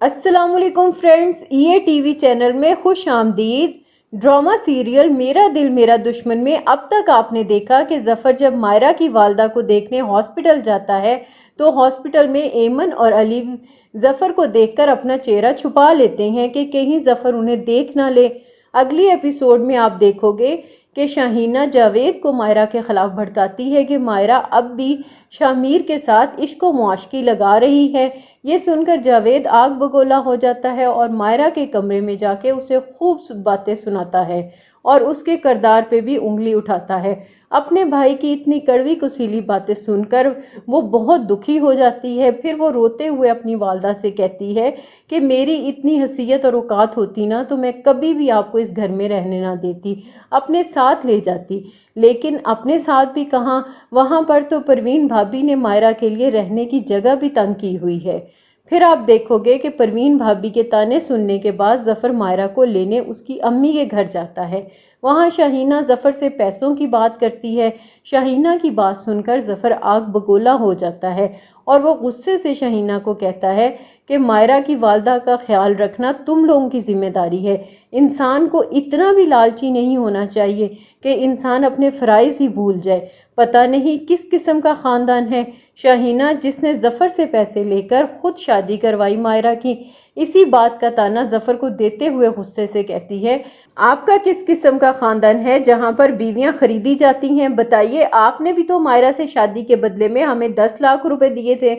अस्सलाम वालेकुम फ्रेंड्स, ये टीवी चैनल में खुश आमदीद। ड्रामा सीरियल मेरा दिल मेरा दुश्मन में अब तक आपने देखा कि ज़फ़र जब मायरा की वालदा को देखने हॉस्पिटल जाता है तो हॉस्पिटल में एमन और अली ज़फ़र को देखकर अपना चेहरा छुपा लेते हैं कि कहीं ज़फ़र उन्हें देख ना ले। अगली एपिसोड में आप देखोगे कि शाहीना जावेद को मायरा के ख़िलाफ़ भड़काती है कि मायरा अब भी शामीर के साथ इश्क व मुआशकी लगा रही है। ये सुनकर जावेद आग बगोला हो जाता है और मायरा के कमरे में जाके उसे खूब बातें सुनाता है और उसके किरदार पे भी उंगली उठाता है। अपने भाई की इतनी कड़वी कुसीली बातें सुनकर वो बहुत दुखी हो जाती है। फिर वो रोते हुए अपनी वालदा से कहती है कि मेरी इतनी हैसियत और औकात होती ना तो मैं कभी भी आपको इस घर में रहने ना देती, अपने साथ ले जाती। लेकिन अपने साथ भी कहाँ, वहाँ पर तो परवीन भाभी ने मायरा के लिए रहने की जगह भी तंग की हुई है। फिर आप देखोगे कि परवीन भाभी के ताने सुनने के बाद ज़फ़र मायरा को लेने उसकी अम्मी के घर जाता है। वहाँ शाहीना ज़फ़र से पैसों की बात करती है। शाहीना की बात सुनकर ज़फ़र आग बगोला हो जाता है और वो गुस्से से शाहीना को कहता है कि मायरा की वालदा का ख्याल रखना तुम लोगों की ज़िम्मेदारी है। इंसान को इतना भी लालची नहीं होना चाहिए कि इंसान अपने फ़राइज़ ही भूल जाए। पता नहीं किस किस्म का ख़ानदान है शाहीना जिसने ज़फ़र से पैसे लेकर ख़ुद शादी करवाई मायरा की। इसी बात का ताना ज़फ़र को देते हुए गुस्से से कहती है, आपका किस किस्म का ख़ानदान है जहाँ पर बीवियाँ ख़रीदी जाती हैं? बताइए, आपने भी तो मायरा से शादी के बदले में हमें 10 लाख रुपए दिए थे।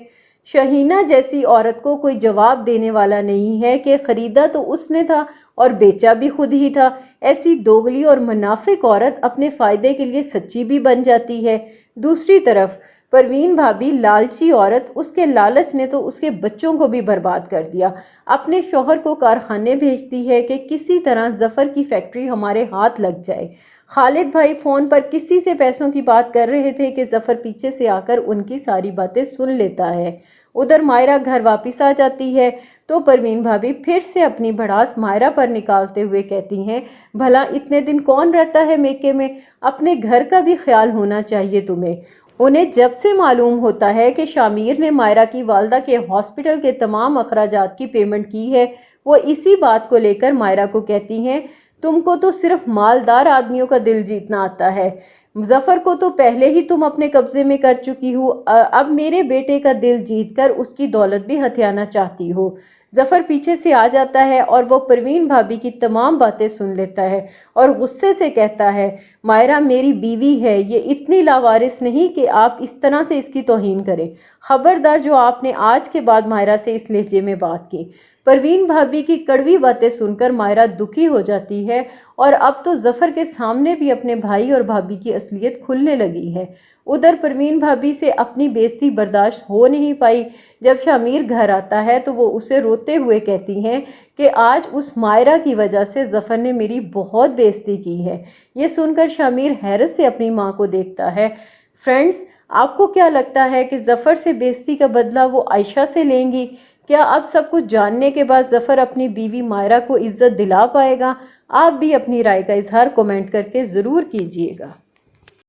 शाहीना जैसी औरत को कोई जवाब देने वाला नहीं है कि ख़रीदा तो उसने था और बेचा भी खुद ही था। ऐसी दोगली और मुनाफिक औरत अपने फ़ायदे के लिए सच्ची भी बन जाती है। दूसरी तरफ परवीन भाभी लालची औरत, उसके लालच ने तो उसके बच्चों को भी बर्बाद कर दिया। अपने शौहर को कारखाने भेजती है कि किसी तरह ज़फ़र की फैक्ट्री हमारे हाथ लग जाए। खालिद भाई फ़ोन पर किसी से पैसों की बात कर रहे थे कि ज़फ़र पीछे से आकर उनकी सारी बातें सुन लेता है। उधर मायरा घर वापस आ जाती है तो परवीन भाभी फिर से अपनी भड़ास मायरा पर निकालते हुए कहती हैं, भला इतने दिन कौन रहता है मेके में? अपने घर का भी ख्याल होना चाहिए तुम्हें। उन्हें जब से मालूम होता है कि शामीर ने मायरा की वालदा के हॉस्पिटल के तमाम अखराजात की पेमेंट की है, वो इसी बात को लेकर मायरा को कहती हैं, तुमको तो सिर्फ मालदार आदमियों का दिल जीतना आता है। ज़फ़र को तो पहले ही तुम अपने कब्जे में कर चुकी हो, अब मेरे बेटे का दिल जीतकर उसकी दौलत भी हथियाना चाहती हो। ज़फ़र पीछे से आ जाता है और वो परवीन भाभी की तमाम बातें सुन लेता है और गुस्से से कहता है, मायरा मेरी बीवी है, ये इतनी लावारिस नहीं कि आप इस तरह से इसकी तौहीन करें। ख़बरदार जो आपने आज के बाद मायरा से इस लहजे में बात की। परवीन भाभी की कड़वी बातें सुनकर मायरा दुखी हो जाती है और अब तो ज़फ़र के सामने भी अपने भाई और भाभी की असलियत खुलने लगी है। उधर परवीन भाभी से अपनी बेइज्जती बर्दाश्त हो नहीं पाई। जब शामीर घर आता है तो वो उसे रोते हुए कहती हैं कि आज उस मायरा की वजह से ज़फ़र ने मेरी बहुत बेइज्जती की है। ये सुनकर शामीर हैरत से अपनी माँ को देखता है। फ्रेंड्स, आपको क्या लगता है कि ज़फ़र से बेइज्जती का बदला वो आयशा से लेंगी? क्या अब सब कुछ जानने के बाद ज़फ़र अपनी बीवी मायरा को इज़्ज़त दिला पाएगा? आप भी अपनी राय का इजहार कमेंट करके ज़रूर कीजिएगा।